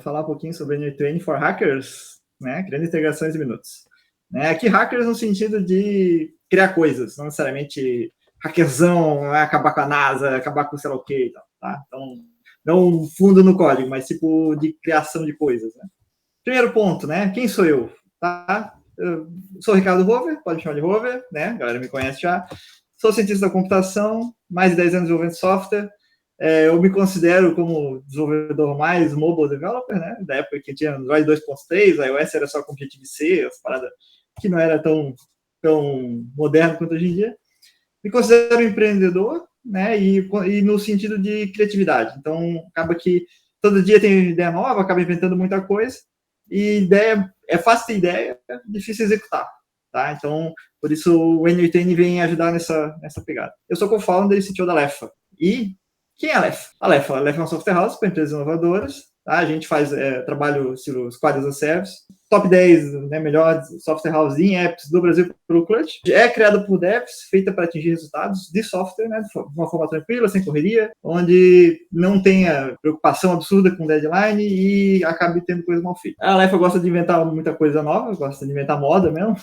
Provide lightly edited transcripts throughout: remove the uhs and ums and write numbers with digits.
falar um pouquinho sobre N8N for Hackers, né? Criando integrações em minutos. Aqui, hackers no sentido de criar coisas, não necessariamente hackerzão, acabar com a NASA, acabar com sei lá o que e tal, tá? Então, não fundo no código, mas tipo de criação de coisas, né? Primeiro ponto, né? Quem sou eu? Tá? Eu sou o Ricardo Rover, pode me chamar de Rover, né? A galera me conhece já. Sou cientista da computação, mais de 10 anos desenvolvendo software. Eu me considero como desenvolvedor mais mobile developer, né? Da época que tinha Android 2.3, iOS era só com Objective-C, as paradas que não era tão moderno quanto hoje em dia. Me considero um empreendedor, né? E no sentido de criatividade. Então, acaba que todo dia tem ideia nova, acaba inventando muita coisa. E ideia é fácil ter ideia, é difícil executar. Tá? Então, por isso o N8N vem ajudar nessa pegada. Eu sou co-founder e CTO da Lefa. E quem é a Lefa? A Lefa é uma software house para empresas inovadoras. Tá? A gente faz trabalho estilo Squad as a Service. Top 10, né, melhores software house em apps do Brasil pelo Clutch. É criada por devs, feita para atingir resultados de software, né, de uma forma tranquila, sem correria, onde não tenha preocupação absurda com deadline e acabe tendo coisa mal feita. A Lefa gosta de inventar muita coisa nova, gosta de inventar moda mesmo.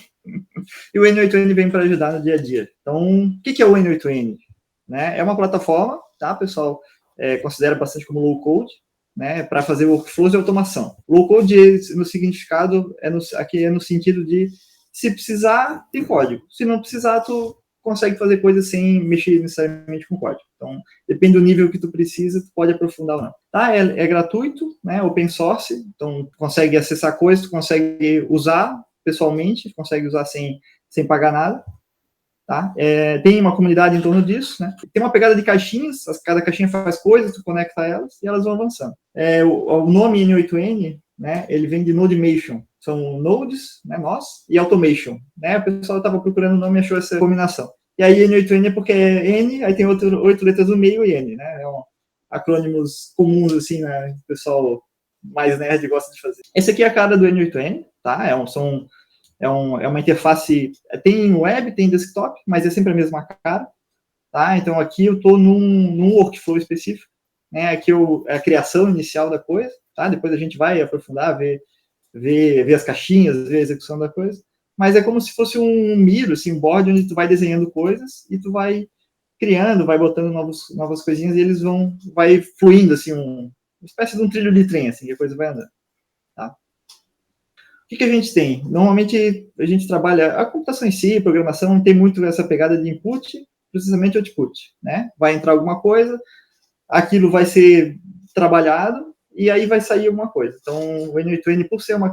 E o N8N vem para ajudar no dia a dia. Então, o que é o N8N? Né? É uma plataforma, tá, pessoal? Considera bastante como low code, né, para fazer workflows de automação. Low code, no significado, aqui é no sentido de, se precisar, tem código. Se não precisar, tu consegue fazer coisas sem mexer necessariamente com código. Então, depende do nível que tu precisa, tu pode aprofundar ou não. Tá? É gratuito, né, open source, então tu consegue acessar coisas, tu consegue usar pessoalmente, consegue usar sem pagar nada. Tá? Tem uma comunidade em torno disso, né? Tem uma pegada de caixinhas, cada caixinha faz coisas, tu conecta elas e elas vão avançando. O nome N8N, né, ele vem de Nodemation, são nodes, né, nós, e automation. Né? O pessoal estava procurando o nome e achou essa combinação. E aí N8N é porque é N, aí tem 8 letras no meio e N, né? Acrônimos comuns, assim, né? O pessoal mais nerd gosta de fazer. Esse aqui é a cara do N8N, tá? É uma interface, tem web, tem desktop, mas é sempre a mesma cara, tá? Então aqui eu estou num workflow específico, né? Aqui é a criação inicial da coisa, tá? Depois a gente vai aprofundar, ver as caixinhas, ver a execução da coisa, mas é como se fosse um Miro, assim, um board onde tu vai desenhando coisas e tu vai criando, vai botando novas coisinhas e vai fluindo, assim, uma espécie de um trilho de trem, assim, que a coisa vai andando. Tá? O que a gente tem? Normalmente a gente trabalha a computação em si, programação, não tem muito essa pegada de input, precisamente output, né? Vai entrar alguma coisa, aquilo vai ser trabalhado e aí vai sair alguma coisa. Então, o N8N, por ser uma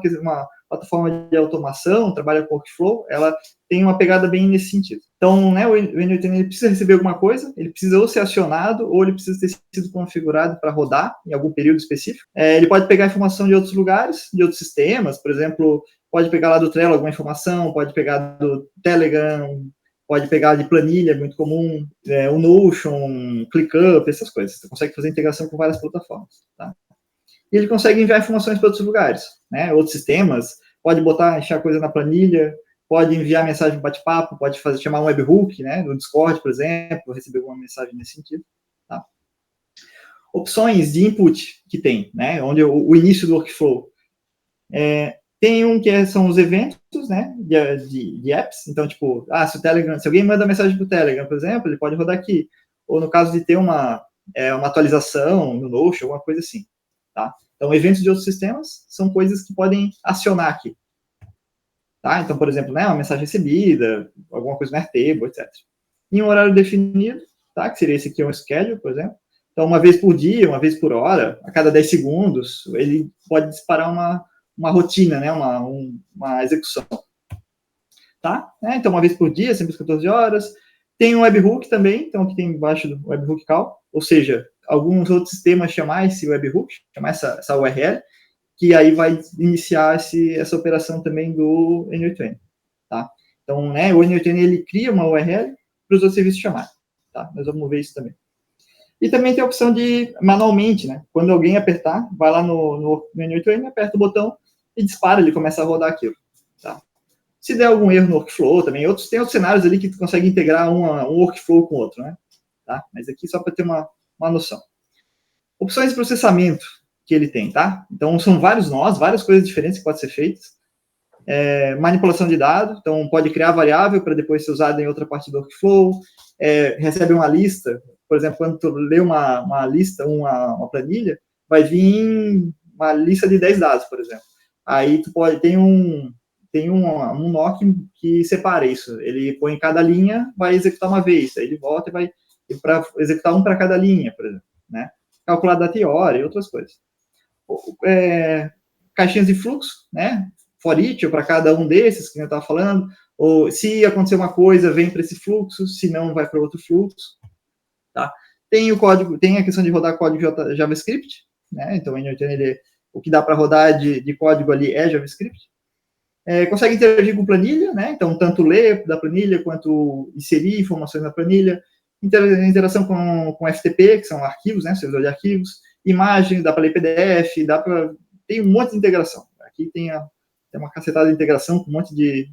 plataforma de automação, trabalha com workflow, ela tem uma pegada bem nesse sentido. Então, né, o N8N ele precisa receber alguma coisa, ele precisa ou ser acionado, ou ele precisa ter sido configurado para rodar em algum período específico. Ele pode pegar informação de outros lugares, de outros sistemas, por exemplo, pode pegar lá do Trello alguma informação, pode pegar do Telegram, pode pegar de planilha, muito comum, o Notion, ClickUp, essas coisas. Você consegue fazer integração com várias plataformas. Tá? E ele consegue enviar informações para outros lugares, né? Outros sistemas, pode encher coisa na planilha, pode enviar mensagem no bate-papo, pode chamar um webhook, né? No Discord, por exemplo, receber alguma mensagem nesse sentido. Tá? Opções de input que tem, né? Onde o início do workflow. Tem um que são os eventos, né, de apps. Então, tipo, se alguém manda mensagem para o Telegram, por exemplo, ele pode rodar aqui. Ou no caso de ter uma atualização no Notion, alguma coisa assim. Tá? Então, eventos de outros sistemas são coisas que podem acionar aqui. Tá? Então, por exemplo, né, uma mensagem recebida, alguma coisa no Airtable, etc. Em um horário definido, tá? Que seria esse aqui, um schedule, por exemplo. Então, uma vez por dia, uma vez por hora, a cada 10 segundos, ele pode disparar uma rotina, né, uma execução. Tá? Então, uma vez por dia, sempre às 14 horas. Tem um webhook também, então aqui tem embaixo do webhook call, ou seja, alguns outros sistemas chamar esse webhook, chamar essa URL, que aí vai iniciar essa operação também do N8N. Tá? Então, né, o N8N ele cria uma URL para os outros serviços chamarem. Tá? Nós vamos ver isso também. E também tem a opção de manualmente, né? Quando alguém apertar, vai lá no N8N, aperta o botão e dispara, ele começa a rodar aquilo. Tá? Se der algum erro no workflow também, tem outros cenários ali que tu consegue integrar um workflow com o outro, né? Tá? Mas aqui só para ter uma noção. Opções de processamento. que ele tem, tá? Então, são vários nós, várias coisas diferentes que podem ser feitas. Manipulação de dados, então pode criar variável para depois ser usada em outra parte do workflow, recebe uma lista, por exemplo, quando tu lê uma lista, uma planilha, vai vir uma lista de 10 dados, por exemplo. Aí tu tem um nó que separa isso, ele põe em cada linha, vai executar uma vez, aí ele volta e vai para executar um para cada linha, por exemplo, né? Calcular data e hora e outras coisas. Caixinhas de fluxo, né? For each, ou para cada um desses que eu estava falando, ou se acontecer uma coisa, vem para esse fluxo, se não, vai para outro fluxo, tá? Tem o código, tem a questão de rodar código JavaScript, né? Então, o que dá para rodar de código ali é JavaScript. Consegue interagir com planilha, né? Então, tanto ler da planilha, quanto inserir informações na planilha, interação com FTP, que são arquivos, né? Servidor de arquivos, imagem, dá para ler PDF, tem um monte de integração. Aqui tem uma cacetada de integração com um monte de...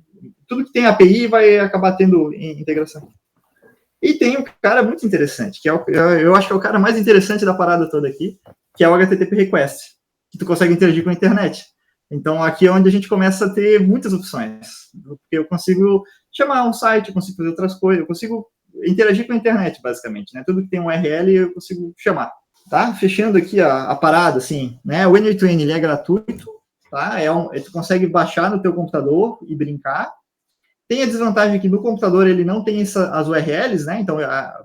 Tudo que tem API vai acabar tendo integração. E tem um cara muito interessante, que eu acho que é o cara mais interessante da parada toda aqui, que é o HTTP Request, que tu consegue interagir com a internet. Então, aqui é onde a gente começa a ter muitas opções. Porque eu consigo chamar um site, eu consigo fazer outras coisas, eu consigo interagir com a internet, basicamente, né? Tudo que tem um URL eu consigo chamar. Tá? Fechando aqui a parada, assim, né? O N8N, ele é gratuito, tá? Tu consegue baixar no teu computador e brincar. Tem a desvantagem que no computador ele não tem as URLs, né? Então,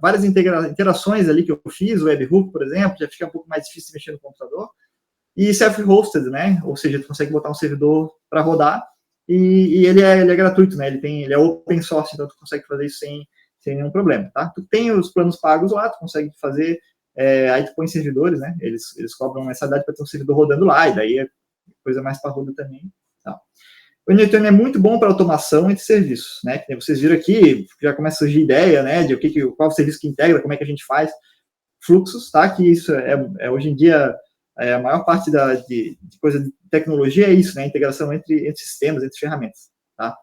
várias interações ali que eu fiz, o webhook, por exemplo, já fica um pouco mais difícil mexer no computador. E self-hosted, né? Ou seja, tu consegue botar um servidor para rodar e ele é gratuito, né? Ele é open source, então tu consegue fazer isso sem nenhum problema, tá? Tu tem os planos pagos lá, tu consegue fazer, aí tu põe servidores, né? Eles cobram mensalidade para ter um servidor rodando lá, e daí é coisa mais para roda também, tá? O N8N é muito bom para automação entre serviços, né? Que vocês viram aqui, já começa a surgir ideia, né? De qual o serviço que integra, como é que a gente faz fluxos, tá? Que isso hoje em dia a maior parte de coisa de tecnologia é isso, né? Integração entre sistemas, entre ferramentas, tá?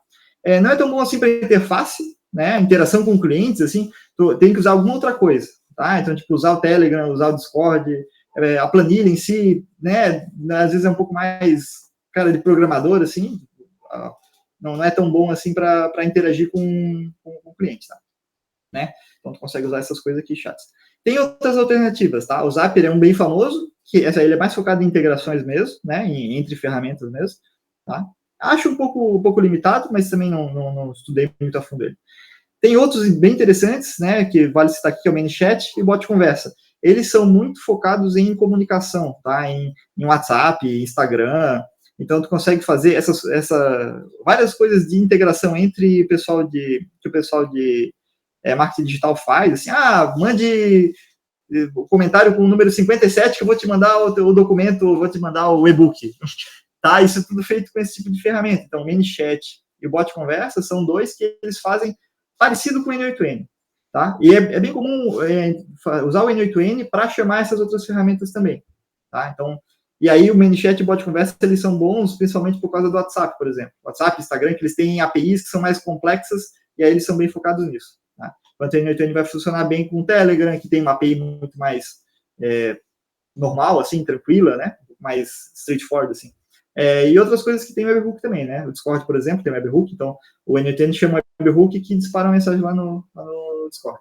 Não é tão bom assim para interface, né? Interação com clientes, assim, tem que usar alguma outra coisa, tá? Então, tipo, usar o Telegram, usar o Discord, a planilha em si, né? Às vezes é um pouco mais cara de programador, assim, não é tão bom assim para interagir com o cliente, tá? Né? Então, tu consegue usar essas coisas aqui chatas. Tem outras alternativas, tá? O Zapier é um bem famoso, que ele é mais focado em integrações mesmo, né? Entre ferramentas mesmo, tá? Acho um pouco limitado, mas também não estudei muito a fundo ele. Tem outros bem interessantes, né? Que vale citar aqui, que é o ManyChat e o Bot Conversa. Eles são muito focados em comunicação, tá? Em WhatsApp, Instagram. Então, tu consegue fazer várias coisas de integração entre o pessoal de marketing digital faz, assim, mande o comentário com o número 57 que eu vou te mandar o documento, vou te mandar o e-book. Tá? Isso é tudo feito com esse tipo de ferramenta. Então, o ManyChat e o Bot Conversa são dois que eles fazem parecido com o N8N. Tá? E é bem comum usar o N8N para chamar essas outras ferramentas também. Tá? Então, e aí o ManyChat e o Bot Conversa, eles são bons, principalmente por causa do WhatsApp, por exemplo. WhatsApp, Instagram, que eles têm APIs que são mais complexas, e aí eles são bem focados nisso. Tá? Enquanto o N8N vai funcionar bem com o Telegram, que tem uma API muito mais normal, assim, tranquila, né? Mais straightforward, assim. E outras coisas que tem o webhook também, né? O Discord, por exemplo, tem o webhook, então o N8N chama o webhook que dispara uma mensagem lá no Discord.